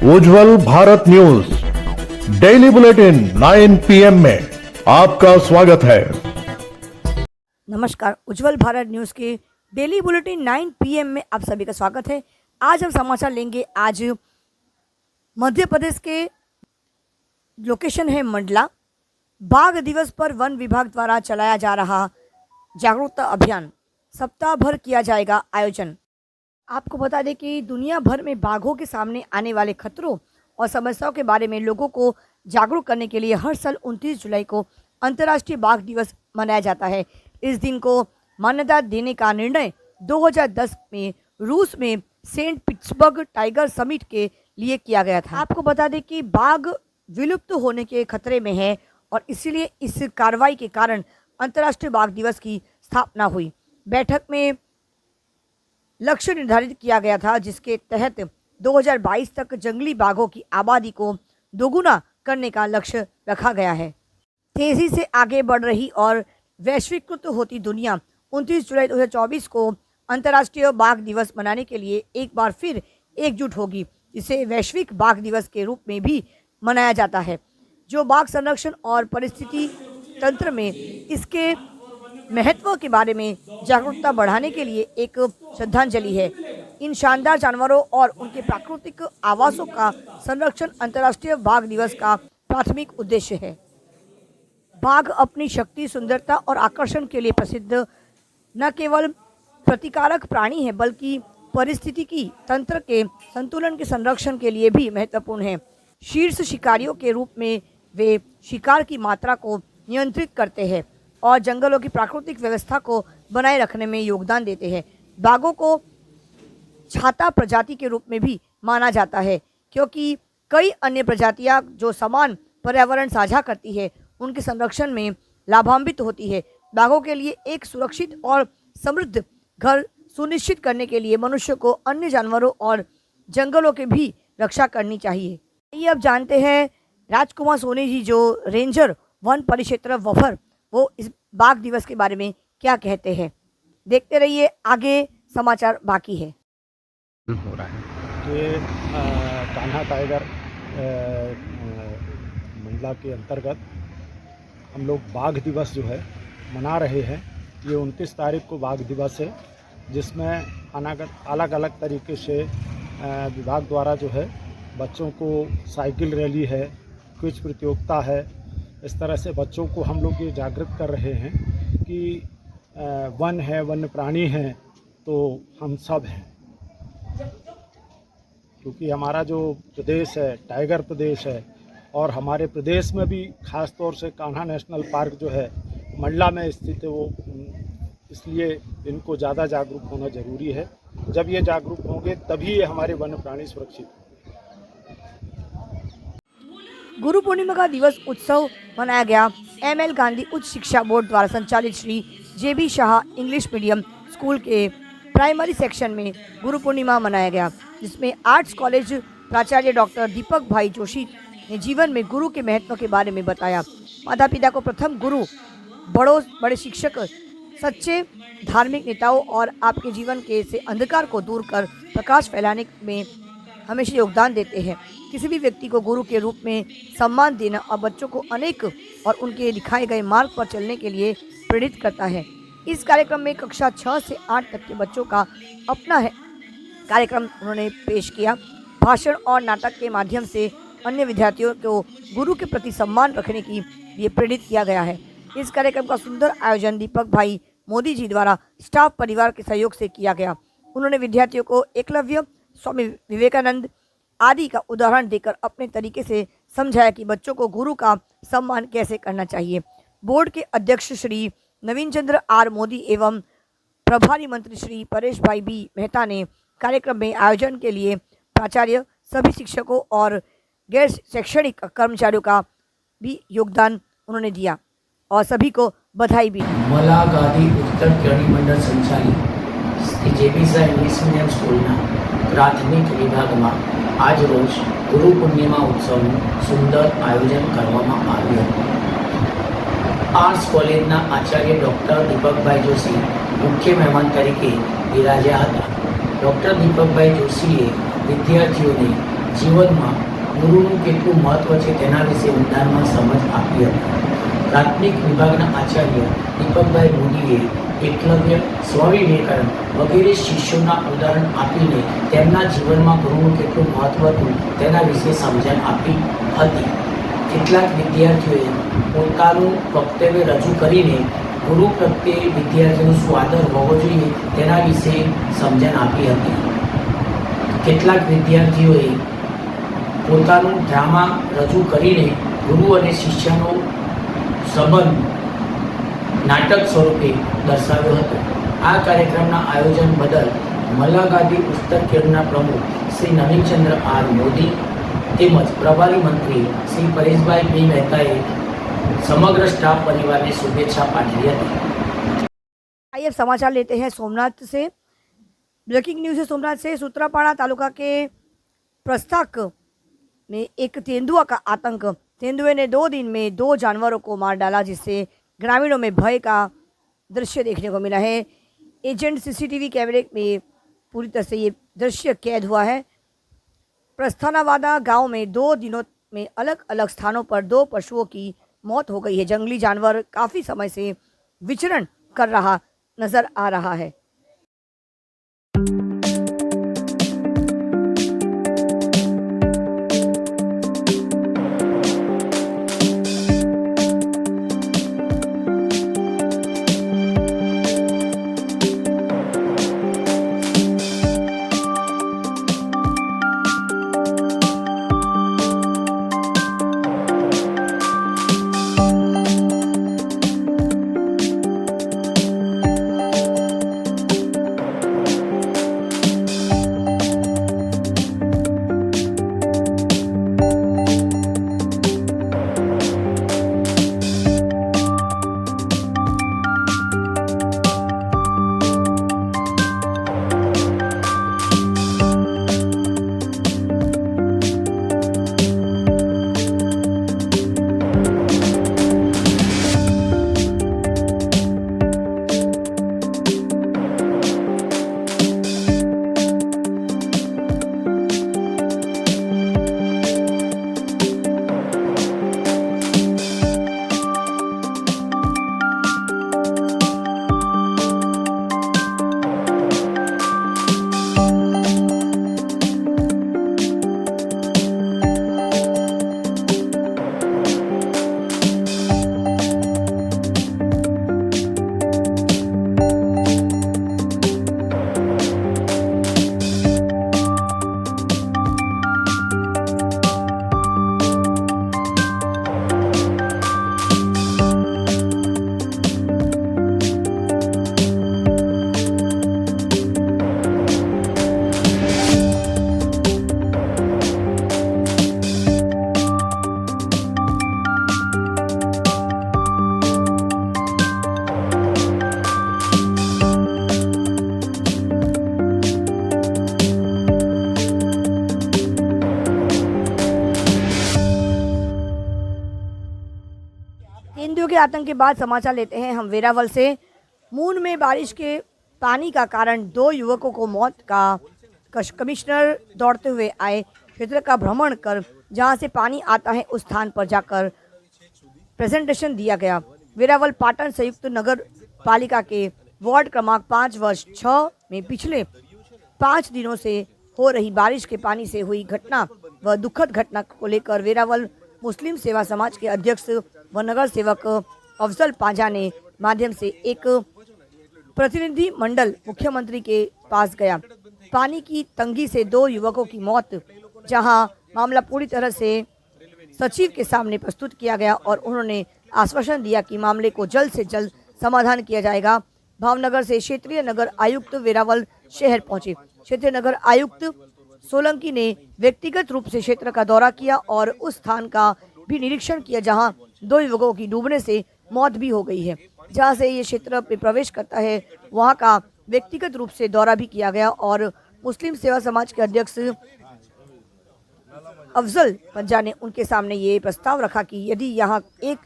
उज्जवल Bharat news daily bulletin 9 PM में आपका स्वागत है। नमस्कार, उज्जवल भारत न्यूज़ के डेली बुलेटिन 9 PM में आप सभी का स्वागत है। आज हम समाचार लेंगे। आज मध्य प्रदेश के लोकेशन है मंडला। बाघ दिवस पर वन विभाग द्वारा चलाया जा रहा जागरूकता अभियान, सप्ताह भर किया जाएगा आयोजन। आपको बता दें कि दुनिया भर में बाघों के सामने आने वाले खतरों और समस्याओं के बारे में लोगों को जागरूक करने के लिए हर साल 29 जुलाई को अंतर्राष्ट्रीय बाघ दिवस मनाया जाता है। इस दिन को मान्यता देने का निर्णय 2010 में रूस में सेंट पीटर्सबर्ग टाइगर समिट के लिए किया गया था। आपको बता दें कि बाघ विलुप्त होने के खतरे में है और इसीलिए इस कार्रवाई के कारण अंतर्राष्ट्रीय बाघ दिवस की स्थापना हुई। बैठक में लक्ष्य निर्धारित किया गया था, जिसके तहत 2022 तक जंगली बाघों की आबादी को दोगुना करने का लक्ष्य रखा गया है। तेजी से आगे बढ़ रही और वैश्वीकृत होती दुनिया 29 जुलाई 2024 को अंतर्राष्ट्रीय बाघ दिवस मनाने के लिए एक बार फिर एकजुट होगी। इसे वैश्विक बाघ दिवस के रूप में भी मनाया जाता है, जो बाघ संरक्षण और परिस्थिति तंत्र में इसके महत्व के बारे में जागरूकता बढ़ाने के लिए एक श्रद्धांजलि है। इन शानदार जानवरों और उनके प्राकृतिक आवासों का संरक्षण अंतर्राष्ट्रीय बाघ दिवस का प्राथमिक उद्देश्य है। बाघ अपनी शक्ति, सुंदरता और आकर्षण के लिए प्रसिद्ध न केवल प्रतिकारक प्राणी है, बल्कि पारिस्थितिकी तंत्र के संतुलन के संरक्षण के लिए भी महत्वपूर्ण है। शीर्ष शिकारियों के रूप में वे शिकार की मात्रा को नियंत्रित करते हैं और जंगलों की प्राकृतिक व्यवस्था को बनाए रखने में योगदान देते हैं। बाघों को छाता प्रजाति के रूप में भी माना जाता है, क्योंकि कई अन्य प्रजातियां जो समान पर्यावरण साझा करती है, उनके संरक्षण में लाभान्वित होती है। बाघों के लिए एक सुरक्षित और समृद्ध घर सुनिश्चित करने के लिए मनुष्य को अन्य जानवरों और जंगलों की भी रक्षा करनी चाहिए। ये अब जानते हैं राजकुमार सोनी जी, जो रेंजर वन परिक्षेत्र वफर, वो इस बाघ दिवस के बारे में क्या कहते हैं। देखते रहिए, आगे समाचार बाकी है। हो रहा है ये कान्हा टाइगर मंडला के अंतर्गत हम लोग बाघ दिवस जो है मना रहे हैं। ये 29 तारीख को बाघ दिवस है, जिसमें अलग अलग तरीके से विभाग द्वारा जो है बच्चों को साइकिल रैली है, क्विज प्रतियोगिता है। इस तरह से बच्चों को हम लोग ये जागृत कर रहे हैं कि वन है, वन्य प्राणी हैं तो हम सब हैं, क्योंकि हमारा जो प्रदेश है टाइगर प्रदेश है और हमारे प्रदेश में भी ख़ास तौर से कान्हा नेशनल पार्क जो है मंडला में स्थित है, वो इसलिए इनको ज़्यादा जागरूक होना ज़रूरी है। जब ये जागरूक होंगे तभी ये हमारे वन्य प्राणी सुरक्षित हैं। गुरु पूर्णिमा का दिवस उत्सव मनाया गया। ML गांधी उच्च शिक्षा बोर्ड द्वारा संचालित Shri JB Shah English medium school के प्राइमरी सेक्शन में गुरु पूर्णिमा मनाया गया, जिसमें आर्ट्स कॉलेज प्राचार्य डॉक्टर दीपक भाई जोशी ने जीवन में गुरु के महत्व के बारे में बताया। माता पिता को प्रथम गुरु, बड़े शिक्षक, सच्चे धार्मिक नेताओं और आपके जीवन के से अंधकार को दूर कर प्रकाश फैलाने में हमेशा योगदान देते हैं। किसी भी व्यक्ति को गुरु के रूप में सम्मान देना और बच्चों को अनेक और उनके दिखाए गए मार्ग पर चलने के लिए प्रेरित करता है। इस कार्यक्रम में कक्षा 6 से 8 तक के बच्चों का अपना कार्यक्रम उन्होंने पेश किया। भाषण और नाटक के माध्यम से अन्य विद्यार्थियों को गुरु के प्रति सम्मान रखने के लिए प्रेरित किया गया है। इस कार्यक्रम का सुंदर आयोजन दीपक भाई मोदी जी द्वारा स्टाफ परिवार के सहयोग से किया गया। उन्होंने विद्यार्थियों को एकलव्य, स्वामी विवेकानंद आदि का उदाहरण देकर अपने तरीके से समझाया कि बच्चों को गुरु का सम्मान कैसे करना चाहिए। बोर्ड के अध्यक्ष श्री नवीन चंद्र R मोदी एवं प्रभारी मंत्री श्री परेश भाई B मेहता ने कार्यक्रम में आयोजन के लिए प्राचार्य, सभी शिक्षकों और गैर शैक्षणिक कर्मचारियों का भी योगदान उन्होंने दिया और सभी को बधाई भी। मला गांधी उत्तर केळी मंडळ संचालित JB શાહ इंग्लिश मीडियम स्कूलના પ્રાથમિક વિભાગમાં આજ રોજ ગુરુ પૂર્ણિમા ઉત્સવનું સુંદર આયોજન કરવામાં આવ્યું હતું। આર્ટ્સ કોલેજના આચાર્ય ડૉક્ટર દીપકભાઈ જોશી મુખ્ય મહેમાન તરીકે બિરાજ્યા હતા। ડૉક્ટર દીપકભાઈ જોશીએ વિદ્યાર્થીઓને જીવનમાં ગુરુનું કેટલું મહત્વ છે તેના વિશે ઊંડાણમાં સમજ આપી હતી. પ્રાથમિક વિભાગના આચાર્ય દીપકભાઈ મોદીએ એકલવ્ય, સ્વામી વિવેકાનંદ વગેરે શિષ્યોના ઉદાહરણ આપીને તેમના જીવનમાં ગુરુનું કેટલું મહત્વ હતું તેના વિશે સમજણ આપી હતી. કેટલાક વિદ્યાર્થીઓએ પોતાનું વક્તવ્ય રજૂ કરીને ગુરુ પ્રત્યે વિદ્યાર્થીનો શું આદર હોવો જોઈએ તેના વિશે સમજણ આપી હતી. કેટલાક વિદ્યાર્થીઓએ પોતાનું ડ્રામા રજૂ કરીને ગુરુ અને શિષ્યનો સંબંધ નાટક સ્વરૂપે દર્શાવ્યો હતો. આ કાર્યક્રમના આયોજન બદલ મલ્લાગાદી પુસ્તક કેળવના પ્રમુખ શ્રી નવીનચંદ્ર આર મોદી તેમજ પ્રભારી મંત્રી શ્રી પરેશભાઈ પી મહેતાએ समग्र स्टाफ परिवार ने शुभेच्छा पाठी હતી. आइए अब समाचार लेते हैं सोमनाथ से। ब्रेकिंग न्यूज है सोमनाथ से। सूत्रापाड़ा तालुका के प्रस्ताक में एक तेंदुआ का आतंक। तेंदुए ने 2 दिन में 2 जानवरों को मार डाला, जिससे ग्रामीणों में भय का दृश्य देखने को मिला है। एजेंट सीसीटीवी कैमरे में पूरी तरह से ये दृश्य कैद हुआ है। प्रस्थानावादा गांव में 2 दिनों में अलग अलग स्थानों पर 2 पशुओं की मौत हो गई है। जंगली जानवर काफ़ी समय से विचरण कर रहा नजर आ रहा है। तेंदुए के आतंक के बाद समाचार लेते हैं हम वेरावल से। मून में बारिश के पानी का कारण 2 युवकों को मौत का कमिश्नर दौड़ते हुए आए। क्षेत्र का भ्रमण कर जहां से पानी आता है उस स्थान पर जाकर प्रेजेंटेशन दिया गया। वेरावल पाटन संयुक्त नगर पालिका के वार्ड क्रमांक 5 वर्ष 6 में पिछले 5 दिनों से हो रही बारिश के पानी से हुई घटना व दुखद घटना को लेकर वेरावल मुस्लिम सेवा समाज के अध्यक्ष व नगर सेवक अफजल पांजा ने माध्यम से एक प्रतिनिधि मंडल मुख्यमंत्री के पास गया। पानी की तंगी से 2 युवकों की मौत, जहां मामला पूरी तरह से सचिव के सामने प्रस्तुत किया गया और उन्होंने आश्वासन दिया कि मामले को जल्द से जल्द समाधान किया जाएगा। भावनगर से क्षेत्रीय नगर आयुक्त वेरावल शहर पहुंचे। क्षेत्रीय नगर आयुक्त सोलंकी ने व्यक्तिगत रूप से क्षेत्र का दौरा किया और उस स्थान का भी निरीक्षण किया जहां 2 युवकों की डूबने से मौत भी हो गई है। जहां से ये क्षेत्र में प्रवेश करता है वहां का व्यक्तिगत रूप से दौरा भी किया गया और मुस्लिम सेवा समाज के अध्यक्ष अफजल पंजा ने उनके सामने ये प्रस्ताव रखा कि यदि यहाँ एक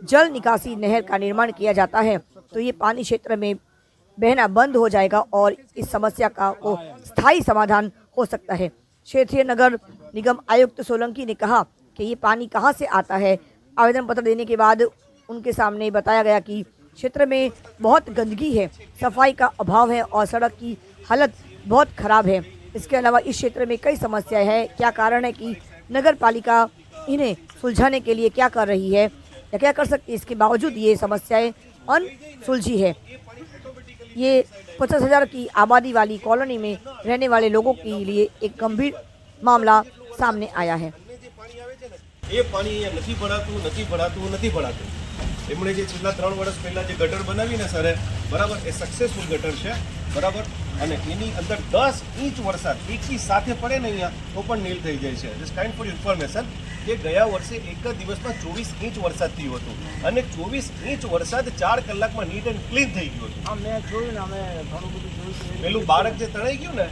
जल निकासी नहर का निर्माण किया जाता है तो ये पानी क्षेत्र में बहना बंद हो जाएगा और इस समस्या का वो स्थायी समाधान हो सकता है। क्षेत्रीय नगर निगम आयुक्त सोलंकी ने कहा कि ये पानी कहाँ से आता है। आवेदन पत्र देने के बाद उनके सामने बताया गया कि क्षेत्र में बहुत गंदगी है, सफाई का अभाव है और सड़क की हालत बहुत खराब है। इसके अलावा इस क्षेत्र में कई समस्याएं हैं। क्या कारण है कि नगर पालिका इन्हें सुलझाने के लिए क्या कर रही है या क्या कर सकती है, इसके बावजूद ये समस्याएं अनसुलझी है। ये 50,000 की आबादी वाली कॉलोनी में रहने वाले लोगों के लिए एक गंभीर मामला सामने आया है। એ પાણી અહીંયા નથી ભરાતું એમણે જે છેલ્લા 3 વર્ષ પહેલા જે ગટર બનાવી ને સરે બરાબર, એ સક્સેસફુલ ગટર છે બરાબર, અને એની અંદર 10 ઇંચ વરસાદ એકી સાથે પડે ને અહીંયા તો પણ નીલ થઈ જાય છે। જસ્ટ કાઇન્ડ ફોર ઇન્ફોર્મેશન કે ગયા વર્ષે એક જ દિવસમાં 24 ઇંચ વરસાદ થયો હતો અને 24 ઇંચ વરસાદ 4 કલાકમાં નીટ એન્ડ ક્લીન થઈ ગયું હતું। મેં જોયું ને, અમે ઘણું બધું જોયું છે। પેલું બાળક જે તણાઈ ગયું ને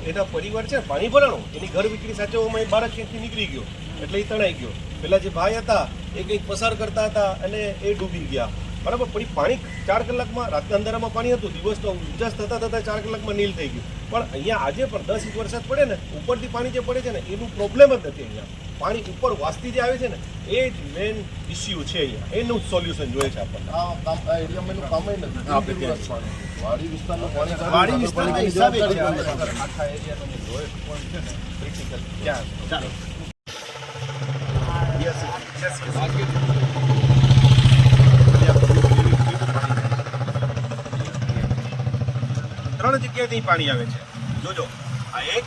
એના પરિવાર છે પાણી ભરાણું, એની ઘર વિકરી સાચવવામાં એ બાળક ક્યાંથી નીકળી ગયો એટલે એ તણાઈ ગયો। પેલા જે ભાઈ હતા એ કંઈક પસાર કરતા હતા અને એ ડૂબી ગયા બરાબર। પણ પાણી 4 કલાકમાં રાતના અંધારામાં પાણી હતું, દિવસનો ઉજાસ થતા 4 કલાકમાં નીલ થઈ ગયું। પણ અહીંયા આજે પણ 10 ઇંચ વરસાદ પડે ને ઉપરથી પાણી જે પડે છે ને એનું પ્રોબ્લેમ જ નથી। અહીંયા પાણી ઉપર વાસ્તી જે આવે છે ને એ જ મેઇન ઇસ્યુ છે। અહીંયા એનું સોલ્યુશન જોઈએ છે આપણને। વાડી વિસ્તારના હિસાબે છે આખા એરિયાનો જોઈએ ક્રિટિકલ ચાલો યસ યસ ત્રણ જગ્યાએથી પાણી આવે છે। જોજો, આ એક,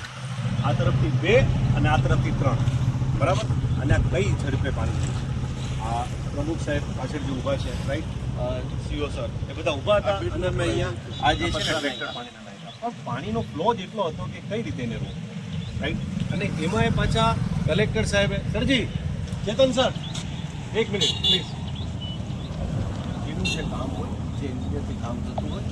આ તરફથી 2 અને આ તરફથી 3 બરાબર। અને આ કઈ ઝડપે પાણી છે। આ પ્રમુખ સાહેબ પાછળ જે ઊભા છે રાઈટ, સીઓ સર એ બધા ઊભા હતા અને અમે અહીંયા આ જે છે ને ટ્રેક્ટર પાણીના નાખ્યા, પણ પાણીનો ફ્લો જ એટલો હતો કે કઈ રીતે એને રોકવું રાઈટ। અને એમાં એ પાછા કલેક્ટર સાહેબે સરજી ચેતન સર 1 મિનિટ પ્લીઝ, એનું જે કામ હોય જે એન્જિનિયરથી કામ થતું હોય